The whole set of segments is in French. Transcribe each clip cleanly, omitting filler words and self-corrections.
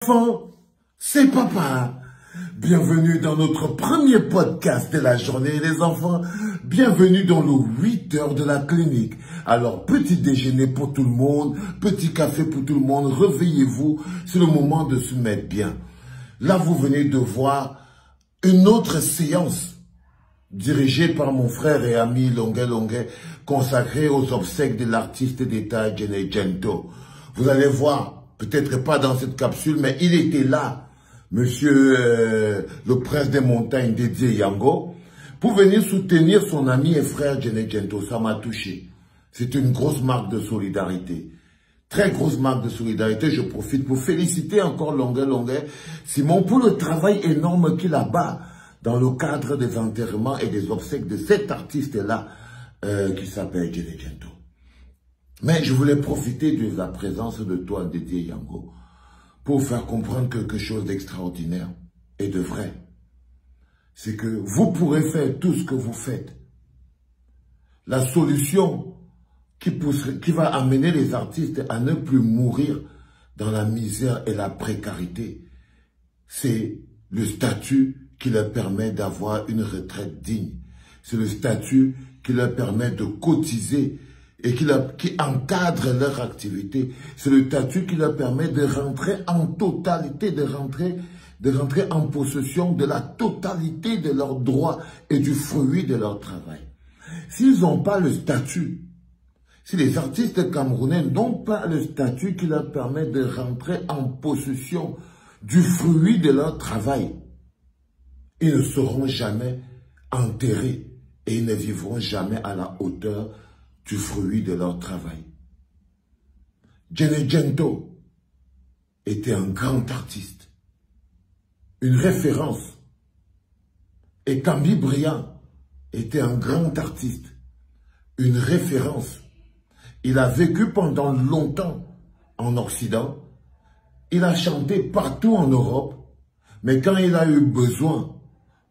enfants, c'est papa. Bienvenue dans notre premier podcast de la journée, les enfants. Bienvenue dans nos 8 heures de la clinique. Alors, petit déjeuner pour tout le monde, petit café pour tout le monde. Réveillez-vous, c'est le moment de se mettre bien. Là, vous venez de voir une autre séance dirigée par mon frère et ami Longuet, consacrée aux obsèques de l'artiste d'État Djené Djento. Vous allez voir, peut-être pas dans cette capsule, mais il était là, monsieur le prince des montagnes Dédié Yango, pour venir soutenir son ami et frère Djené Djento. Ça m'a touché. C'est une grosse marque de solidarité. Très grosse marque de solidarité. Je profite pour féliciter encore Longuet Simon pour le travail énorme qu'il a bas dans le cadre des enterrements et des obsèques de cet artiste-là qui s'appelle Djené Djento. Mais je voulais profiter de la présence de toi, Dédié Yango, pour faire comprendre quelque chose d'extraordinaire et de vrai. C'est que vous pourrez faire tout ce que vous faites. La solution qui va amener les artistes à ne plus mourir dans la misère et la précarité, c'est le statut qui leur permet d'avoir une retraite digne. C'est le statut qui leur permet de cotiser et qui encadre leur activité. C'est le statut qui leur permet de rentrer en totalité, de rentrer en possession de la totalité de leurs droits et du fruit de leur travail. S'ils n'ont pas le statut, si les artistes camerounais n'ont pas le statut qui leur permet de rentrer en possession du fruit de leur travail, ils ne seront jamais enterrés et ils ne vivront jamais à la hauteur du fruit de leur travail. Djené Djento était un grand artiste, une référence. Et Kambi Briand était un grand artiste, une référence. Il a vécu pendant longtemps en Occident. Il a chanté partout en Europe. Mais quand il a eu besoin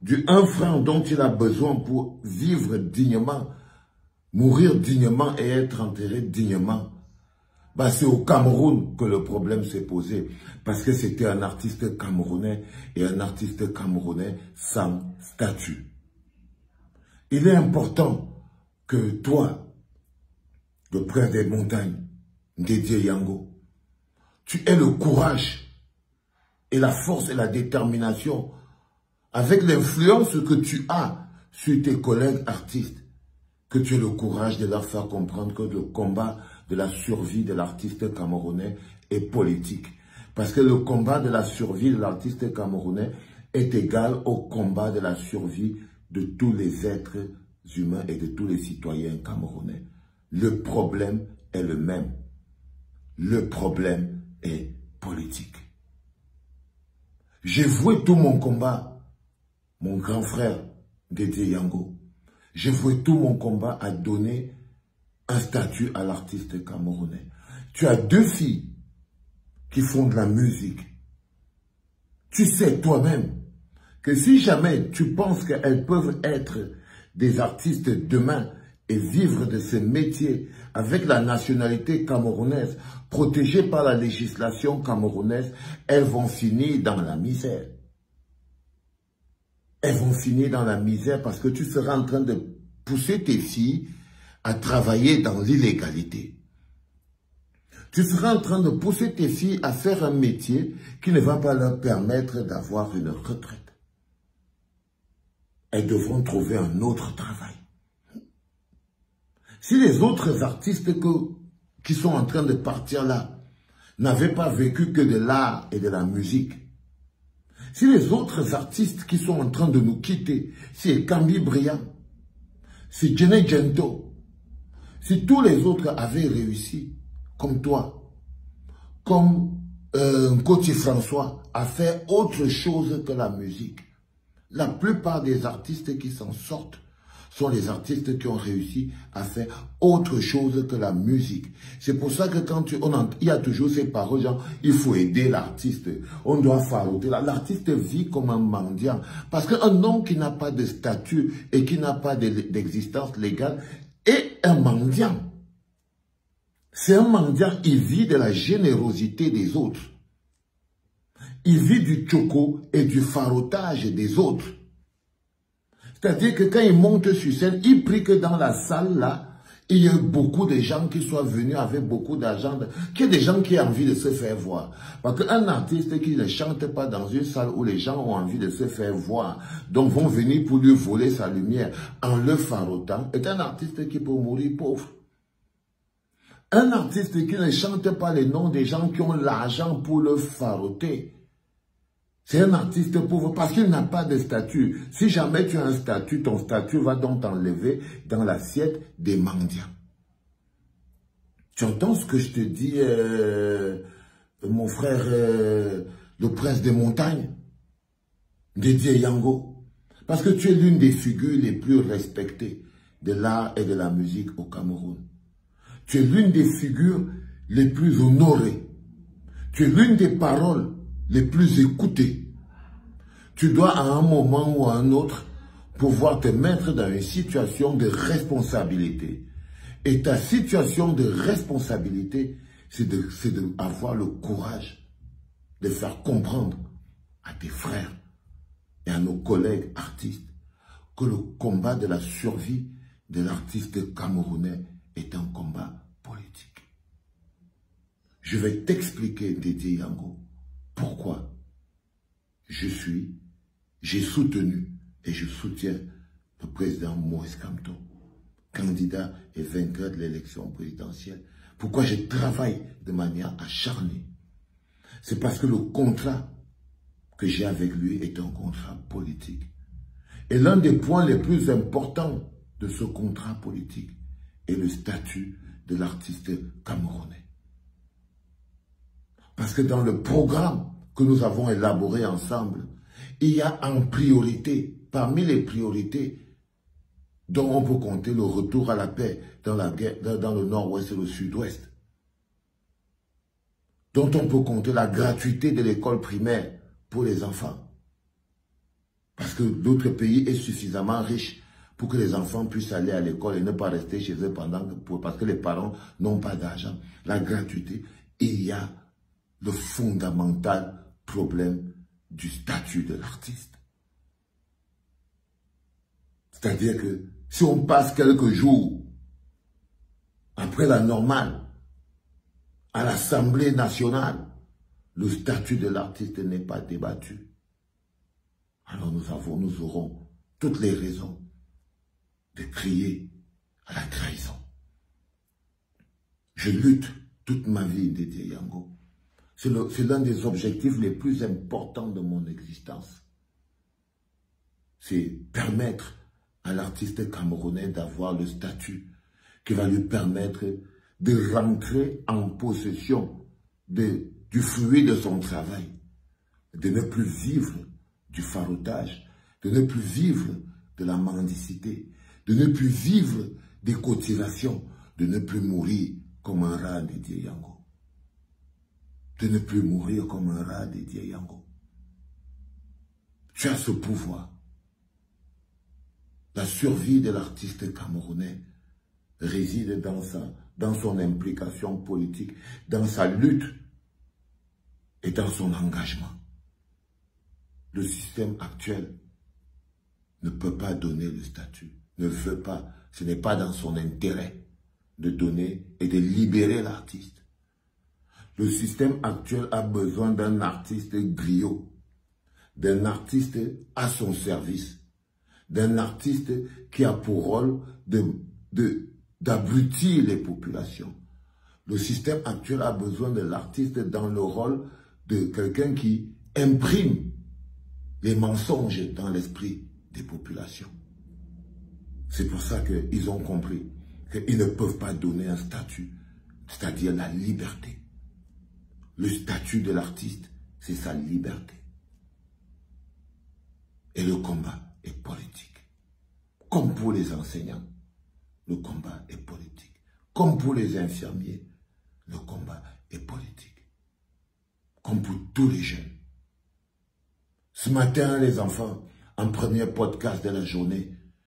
du 1 franc dont il a besoin pour vivre dignement, mourir dignement et être enterré dignement, bah c'est au Cameroun que le problème s'est posé. Parce que c'était un artiste camerounais et un artiste camerounais sans statut. Il est important que toi, le prince des montagnes, Dédié Yango, tu aies le courage et la force et la détermination avec l'influence que tu as sur tes collègues artistes, que tu aies le courage de leur faire comprendre que le combat de la survie de l'artiste camerounais est politique. Parce que le combat de la survie de l'artiste camerounais est égal au combat de la survie de tous les êtres humains et de tous les citoyens camerounais. Le problème est le même. Le problème est politique. J'ai voué tout mon combat, mon grand frère Dédié Yango. J'ai voué tout mon combat à donner un statut à l'artiste camerounais. Tu as 2 filles qui font de la musique. Tu sais toi-même que si jamais tu penses qu'elles peuvent être des artistes demain et vivre de ce métier avec la nationalité camerounaise, protégée par la législation camerounaise, elles vont finir dans la misère. Elles vont finir dans la misère parce que tu seras en train de pousser tes filles à travailler dans l'illégalité. Tu seras en train de pousser tes filles à faire un métier qui ne va pas leur permettre d'avoir une retraite. Elles devront trouver un autre travail. Si les autres artistes qui sont en train de partir là n'avaient pas vécu que de l'art et de la musique, si les autres artistes qui sont en train de nous quitter, si Kambi Briand, si Djené Djento, si tous les autres avaient réussi, comme toi, comme Nkoti François, à faire autre chose que la musique, la plupart des artistes qui s'en sortent sont les artistes qui ont réussi à faire autre chose que la musique. C'est pour ça que quand il y a toujours ces paroles, genre, il faut aider l'artiste, on doit farouter. L'artiste vit comme un mendiant. Parce qu'un homme qui n'a pas de statut et qui n'a pas d'existence légale est un mendiant. C'est un mendiant, il vit de la générosité des autres. il vit du tchoko et du farotage des autres. C'est-à-dire que quand il monte sur scène, il prie que dans la salle là, il y a beaucoup de gens qui soient venus avec beaucoup d'argent, qu'il y ait des gens qui ont envie de se faire voir. Parce qu'un artiste qui ne chante pas dans une salle où les gens ont envie de se faire voir, donc vont venir pour lui voler sa lumière en le farotant, est un artiste qui peut mourir pauvre. Un artiste qui ne chante pas les noms des gens qui ont l'argent pour le faroter, c'est un artiste pauvre parce qu'il n'a pas de statut. Si jamais tu as un statut, ton statut va donc t'enlever dans l'assiette des mendiants. Tu entends ce que je te dis, mon frère, le prince des montagnes, Didier Yango? Parce que tu es l'une des figures les plus respectées de l'art et de la musique au Cameroun. Tu es l'une des figures les plus honorées. Tu es l'une des paroles les plus écoutées. Tu dois à un moment ou à un autre pouvoir te mettre dans une situation de responsabilité. Et ta situation de responsabilité, c'est d'avoir le courage de faire comprendre à tes frères et à nos collègues artistes que le combat de la survie de l'artiste camerounais est un combat politique. Je vais t'expliquer, Didier Yango, pourquoi j'ai soutenu et je soutiens le président Moïse Kamto, candidat et vainqueur de l'élection présidentielle. Pourquoi je travaille de manière acharnée? C'est parce que le contrat que j'ai avec lui est un contrat politique. Et l'un des points les plus importants de ce contrat politique est le statut de l'artiste camerounais. Parce que dans le programme que nous avons élaboré ensemble, il y a en priorité, parmi les priorités, dont on peut compter le retour à la paix dans le nord-ouest et le sud-ouest, dont on peut compter la gratuité de l'école primaire pour les enfants. Parce que l'autre pays est suffisamment riche pour que les enfants puissent aller à l'école et ne pas rester chez eux parce que les parents n'ont pas d'argent. La gratuité, il y a le fondamental problème du statut de l'artiste. C'est-à-dire que si on passe quelques jours après la normale à l'Assemblée nationale, le statut de l'artiste n'est pas débattu. Alors nous aurons toutes les raisons de crier à la trahison. Je lutte toute ma vie, Didier Yango. C'est l'un des objectifs les plus importants de mon existence. C'est permettre à l'artiste camerounais d'avoir le statut qui va lui permettre de rentrer en possession du fruit de son travail, de ne plus vivre du farotage, de ne plus vivre de la mendicité, de ne plus vivre des cotisations, de ne plus mourir comme un rat, Didier Yango. De ne plus mourir comme un rat, Didier Yango. Tu as ce pouvoir. La survie de l'artiste camerounais réside dans son implication politique, dans sa lutte et dans son engagement. Le système actuel ne peut pas donner le statut, ne veut pas, ce n'est pas dans son intérêt de donner et de libérer l'artiste. Le système actuel a besoin d'un artiste griot, d'un artiste à son service, d'un artiste qui a pour rôle d'abrutir les populations. Le système actuel a besoin de l'artiste dans le rôle de quelqu'un qui imprime les mensonges dans l'esprit des populations. C'est pour ça qu'ils ont compris qu'ils ne peuvent pas donner un statut, c'est-à-dire la liberté. Le statut de l'artiste, c'est sa liberté. Et le combat est politique. Comme pour les enseignants, le combat est politique. Comme pour les infirmiers, le combat est politique. Comme pour tous les jeunes. Ce matin, les enfants, en premier podcast de la journée,